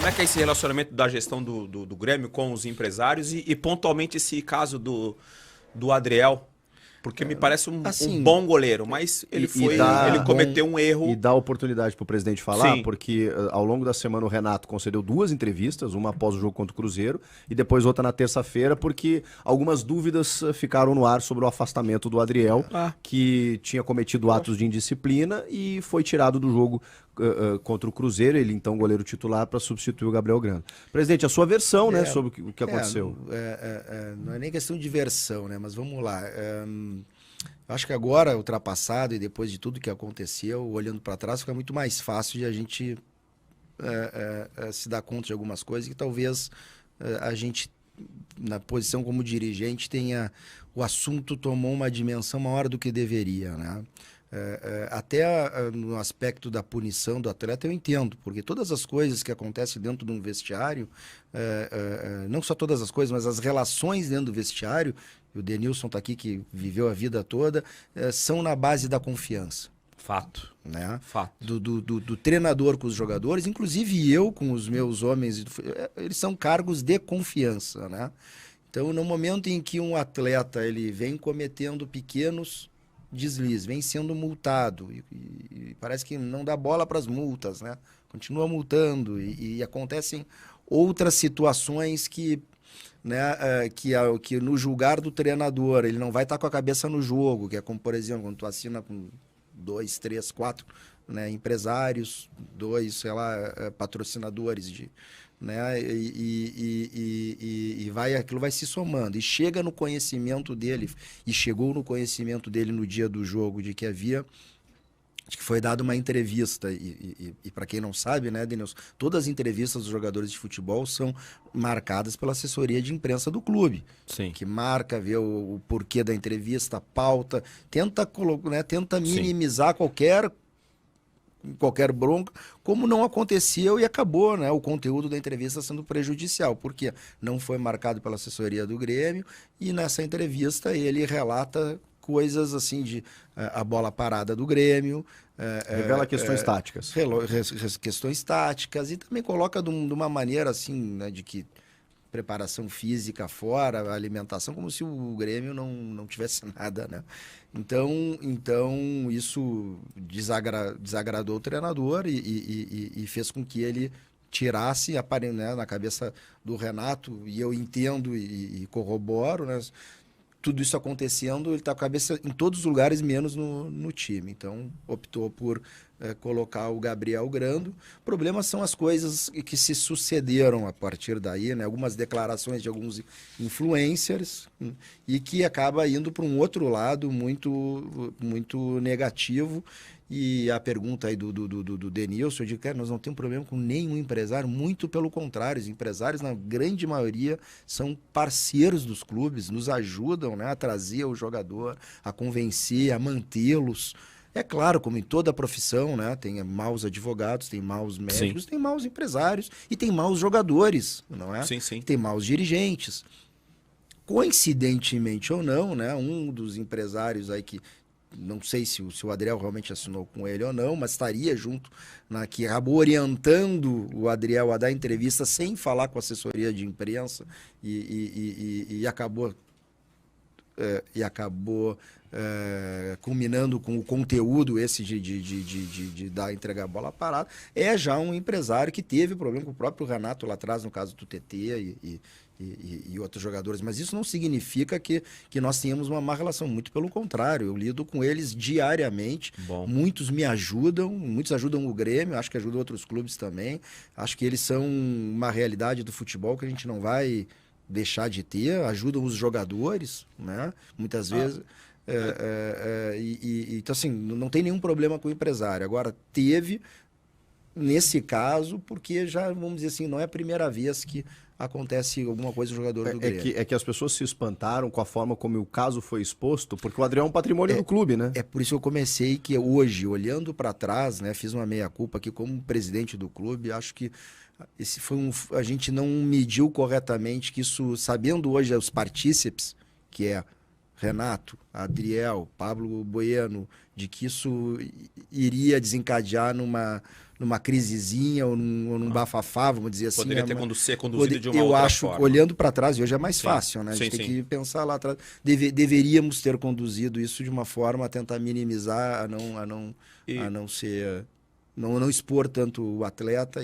Como é que é esse relacionamento da gestão do Grêmio com os empresários e pontualmente esse caso do Adriel? Porque me parece um assim, bom goleiro, mas ele ele cometeu um erro. E dá oportunidade para o presidente falar, Sim. porque ao longo da semana o Renato concedeu 2 entrevistas, uma após o jogo contra o Cruzeiro e depois outra na terça-feira, porque algumas dúvidas ficaram no ar sobre o afastamento do Adriel, que tinha cometido atos de indisciplina e foi tirado do jogo contra o Cruzeiro, ele então goleiro titular, para substituir o Gabriel Grando. Presidente, a sua versão, né, sobre o que aconteceu. Não é nem questão de versão, né? Mas vamos lá. Acho que agora, ultrapassado e depois de tudo que aconteceu, olhando para trás, fica muito mais fácil de a gente se dar conta de algumas coisas que talvez a gente, na posição como dirigente, o assunto tomou uma dimensão maior do que deveria, né? Até no aspecto da punição do atleta eu entendo, porque todas as coisas que acontecem dentro de um vestiário, não só todas as coisas, mas as relações dentro do vestiário, e o Denilson está aqui que viveu a vida toda, são na base da confiança. Fato. Né? Fato. Do treinador com os jogadores, inclusive eu com os meus homens, eles são cargos de confiança, né? Então, no momento em que um atleta ele vem cometendo pequenos deslizes, vem sendo multado e parece que não dá bola para as multas, né? Continua multando e acontecem outras situações que, né, que no julgar do treinador ele não vai estar com a cabeça no jogo, que é como, por exemplo, quando tu assina com 2, 3, 4, né, empresários, 2, sei lá, patrocinadores né, aquilo vai se somando e chega no conhecimento dele, e chegou no conhecimento dele no dia do jogo de que foi dada uma entrevista e para quem não sabe, né, Denilson, todas as entrevistas dos jogadores de futebol são marcadas pela assessoria de imprensa do clube. Sim. Que marca, vê o porquê da entrevista, pauta, tenta minimizar qualquer bronca, como não aconteceu e acabou, né, o conteúdo da entrevista sendo prejudicial, porque não foi marcado pela assessoria do Grêmio e nessa entrevista ele relata coisas assim de a bola parada do Grêmio. Revela questões táticas. Questões táticas e também coloca de uma maneira assim, né, de que preparação física fora, alimentação, como se o Grêmio não tivesse nada, né? Então isso desagradou o treinador e fez com que ele tirasse, né, na cabeça do Renato, e eu entendo e corroboro, né? Tudo isso acontecendo, ele está com a cabeça em todos os lugares, menos no time. Então, optou por colocar o Gabriel Grando. O problema são as coisas que se sucederam a partir daí, né? Algumas declarações de alguns influencers e que acaba indo para um outro lado muito, muito negativo. E a pergunta aí do Denilson, eu digo, cara, nós não temos problema com nenhum empresário, muito pelo contrário, os empresários, na grande maioria, são parceiros dos clubes, nos ajudam, né, a trazer o jogador, a convencer, a mantê-los. É claro, como em toda profissão, né, tem maus advogados, tem maus médicos, tem maus empresários e tem maus jogadores, não é? Sim, sim. Tem maus dirigentes. Coincidentemente ou não, né, um dos empresários aí que não sei se o Adriel realmente assinou com ele ou não, mas estaria junto, que acabou orientando o Adriel a dar entrevista sem falar com a assessoria de imprensa e acabou culminando com o conteúdo esse de entregar a bola parada, é já um empresário que teve problema com o próprio Renato lá atrás, no caso do TT e outros jogadores, mas isso não significa que nós tenhamos uma má relação, muito pelo contrário, eu lido com eles diariamente. Bom. Muitos me ajudam, muitos ajudam o Grêmio, acho que ajudam outros clubes também, acho que eles são uma realidade do futebol que a gente não vai deixar de ter, ajudam os jogadores, né? Muitas vezes. Então, assim, não tem nenhum problema com o empresário. Agora, teve, nesse caso, porque já, vamos dizer assim, não é a primeira vez que acontece alguma coisa no jogador do Grêmio. É que as pessoas se espantaram com a forma como o caso foi exposto, porque o Adriel é um patrimônio do clube, né? É por isso que eu comecei que hoje, olhando para trás, né, fiz uma meia-culpa aqui como presidente do clube, acho que esse a gente não mediu corretamente que isso, sabendo hoje os partícipes, que é Renato, Adriel, Pablo Bueno, de que isso iria desencadear numa crisezinha ou num bafafá, vamos dizer assim. Poderia ter conduzido de uma eu outra acho, forma. olhando para trás, hoje é mais fácil, né? A gente Sim, tem sim. que pensar lá atrás. Deveríamos ter conduzido isso de uma forma a tentar minimizar, a não ser, não expor tanto o atleta.